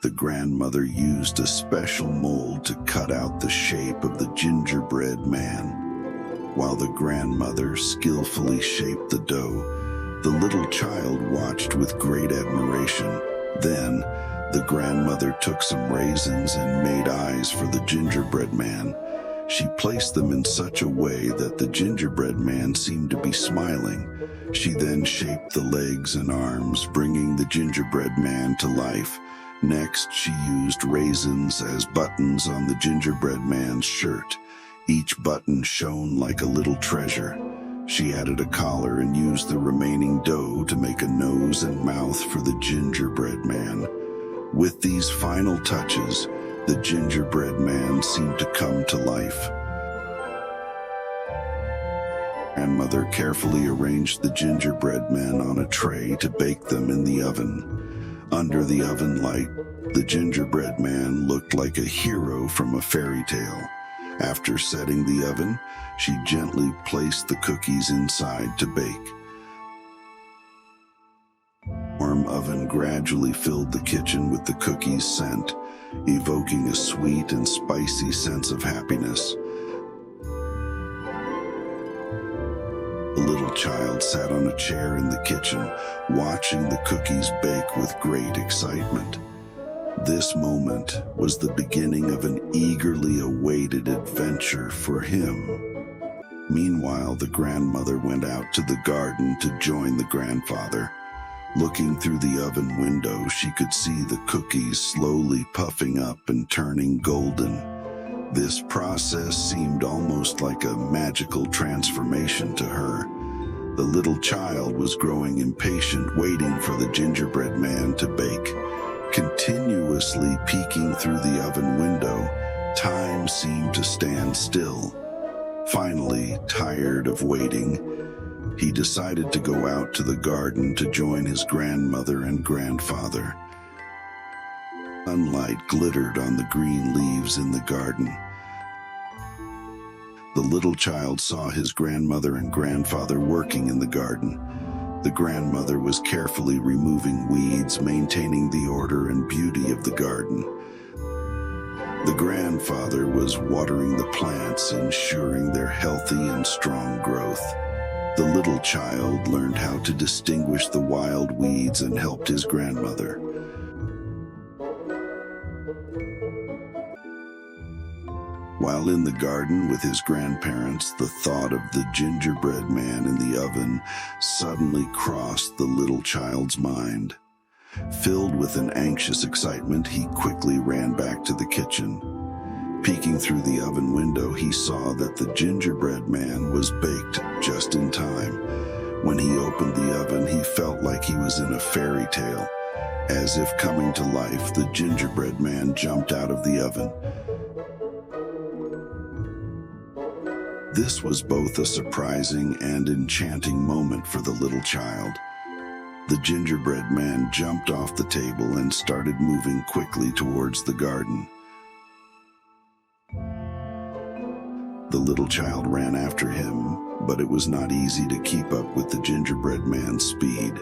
the grandmother used a special mold to cut out the shape of the gingerbread man. While the grandmother skillfully shaped the dough, the little child watched with great admiration. Then, the grandmother took some raisins and made eyes for the gingerbread man. She placed them in such a way that the gingerbread man seemed to be smiling. She then shaped the legs and arms, bringing the gingerbread man to life. Next, she used raisins as buttons on the gingerbread man's shirt. Each button shone like a little treasure. She added a collar and used the remaining dough to make a nose and mouth for the gingerbread man. With these final touches, the gingerbread man seemed to come to life. Grandmother carefully arranged the gingerbread men on a tray to bake them in the oven. Under the oven light, the gingerbread man looked like a hero from a fairy tale. After setting the oven, she gently placed the cookies inside to bake. The warm oven gradually filled the kitchen with the cookies' scent, evoking a sweet and spicy sense of happiness. The little child sat on a chair in the kitchen, watching the cookies bake with great excitement. This moment was the beginning of an eagerly awaited adventure for him. Meanwhile, the grandmother went out to the garden to join the grandfather. Looking through the oven window, she could see the cookies slowly puffing up and turning golden. This process seemed almost like a magical transformation to her. The little child was growing impatient, waiting for the gingerbread man to bake. Continuously peeking through the oven window, time seemed to stand still. Finally, tired of waiting, he decided to go out to the garden to join his grandmother and grandfather. Sunlight glittered on the green leaves in the garden. The little child saw his grandmother and grandfather working in the garden. The grandmother was carefully removing weeds, maintaining the order and beauty of the garden. The grandfather was watering the plants, ensuring their healthy and strong growth. The little child learned how to distinguish the wild weeds and helped his grandmother. While in the garden with his grandparents, the thought of the gingerbread man in the oven suddenly crossed the little child's mind. Filled with an anxious excitement, he quickly ran back to the kitchen. Peeking through the oven window, he saw that the gingerbread man was baked just in time. When he opened the oven, he felt like he was in a fairy tale. As if coming to life, the gingerbread man jumped out of the oven. This was both a surprising and enchanting moment for the little child. The gingerbread man jumped off the table and started moving quickly towards the garden. The little child ran after him, but it was not easy to keep up with the gingerbread man's speed.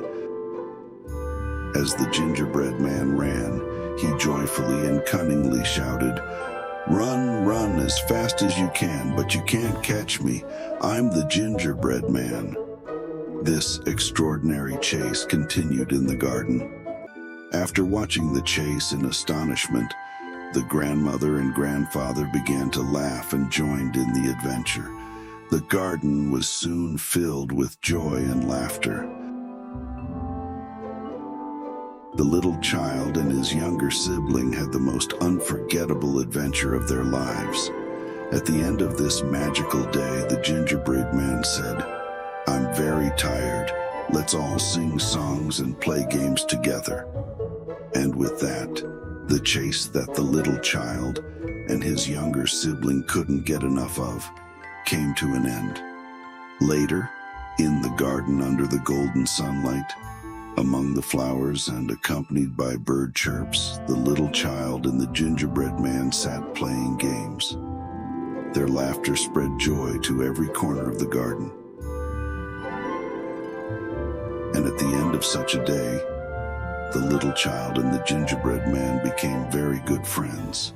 As the gingerbread man ran, he joyfully and cunningly shouted, "Run, run as fast as you can, but you can't catch me. I'm the gingerbread man." This extraordinary chase continued in the garden. After watching the chase in astonishment, the grandmother and grandfather began to laugh and joined in the adventure. The garden was soon filled with joy and laughter. The little child and his younger sibling had the most unforgettable adventure of their lives. At the end of this magical day, the gingerbread man said, "I'm very tired. Let's all sing songs and play games together." And with that, the chase that the little child and his younger sibling couldn't get enough of came to an end. Later, in the garden under the golden sunlight, among the flowers and accompanied by bird chirps, the little child and the gingerbread man sat playing games. Their laughter spread joy to every corner of the garden. And at the end of such a day, the little child and the gingerbread man became very good friends.